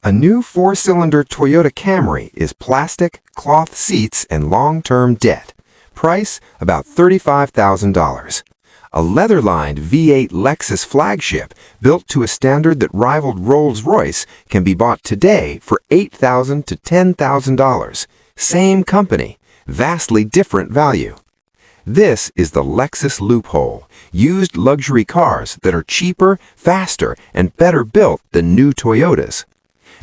A new four-cylinder Toyota Camry is plastic, cloth seats, and long-term debt. Price about $35,000. A leather-lined V8 Lexus flagship built to a standard that rivaled Rolls-Royce can be bought today for $8,000 to $10,000. Same company, vastly different value. This is the Lexus loophole. Used luxury cars that are cheaper, faster, and better built than new Toyotas.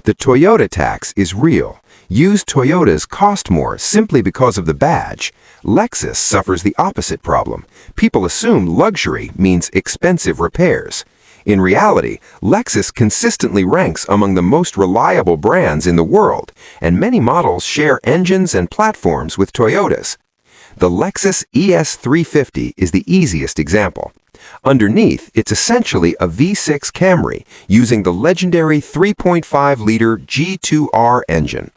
The Toyota tax is real. Used Toyotas cost more simply because of the badge. Lexus suffers the opposite problem. People assume luxury means expensive repairs. In reality, Lexus consistently ranks among the most reliable brands in the world, and many models share engines and platforms with Toyotas. The Lexus ES350 is the easiest example. Underneath, it's essentially a V6 Camry using the legendary 3.5-liter G2R engine.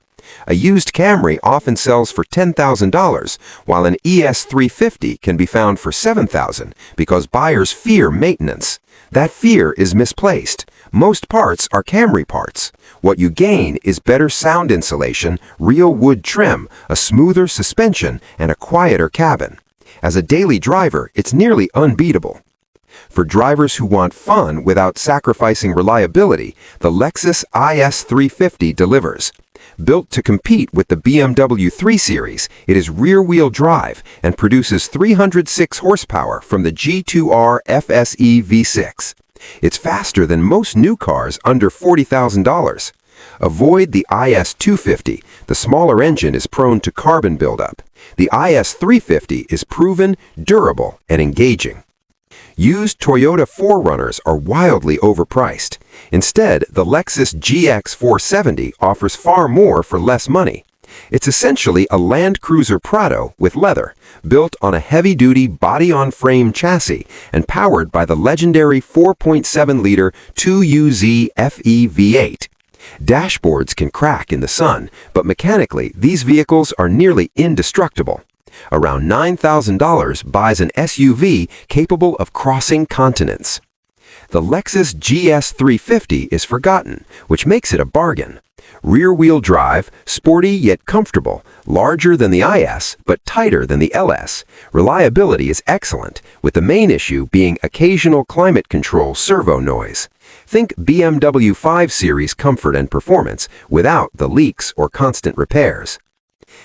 A used Camry often sells for $10,000, while an ES350 can be found for $7,000 because buyers fear maintenance. That fear is misplaced. Most parts are Camry parts. What you gain is better sound insulation, real wood trim, a smoother suspension, and a quieter cabin. As a daily driver, it's nearly unbeatable. For drivers who want fun without sacrificing reliability, the Lexus IS350 delivers. Built to compete with the BMW 3 Series, it is rear-wheel drive and produces 306 horsepower from the G2R FSE V6. It's faster than most new cars under $40,000. Avoid the IS250. The smaller engine is prone to carbon buildup. The IS350 is proven, durable, and engaging. Used Toyota 4Runners are wildly overpriced. Instead, the Lexus GX470 offers far more for less money. It's essentially a Land Cruiser Prado with leather, built on a heavy-duty body-on-frame chassis and powered by the legendary 4.7-liter 2UZ FE V8. Dashboards can crack in the sun, but mechanically, these vehicles are nearly indestructible. Around $9,000 buys an SUV capable of crossing continents. The Lexus GS350 is forgotten, which makes it a bargain. Rear-wheel drive, sporty yet comfortable, larger than the IS but tighter than the LS. Reliability is excellent, with the main issue being occasional climate control servo noise. Think BMW 5 Series comfort and performance without the leaks or constant repairs.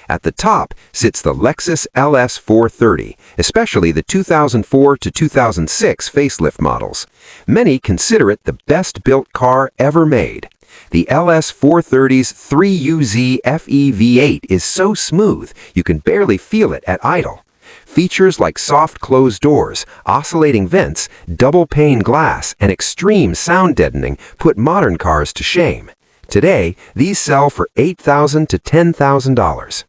At the top sits the Lexus LS430, especially the 2004 to 2006 facelift models. Many consider it the best-built car ever made. The LS430's 3UZ FE V8 is so smooth you can barely feel it at idle. Features like soft closed doors, oscillating vents, double-pane glass, and extreme sound deadening put modern cars to shame. Today, these sell for $8,000 to $10,000.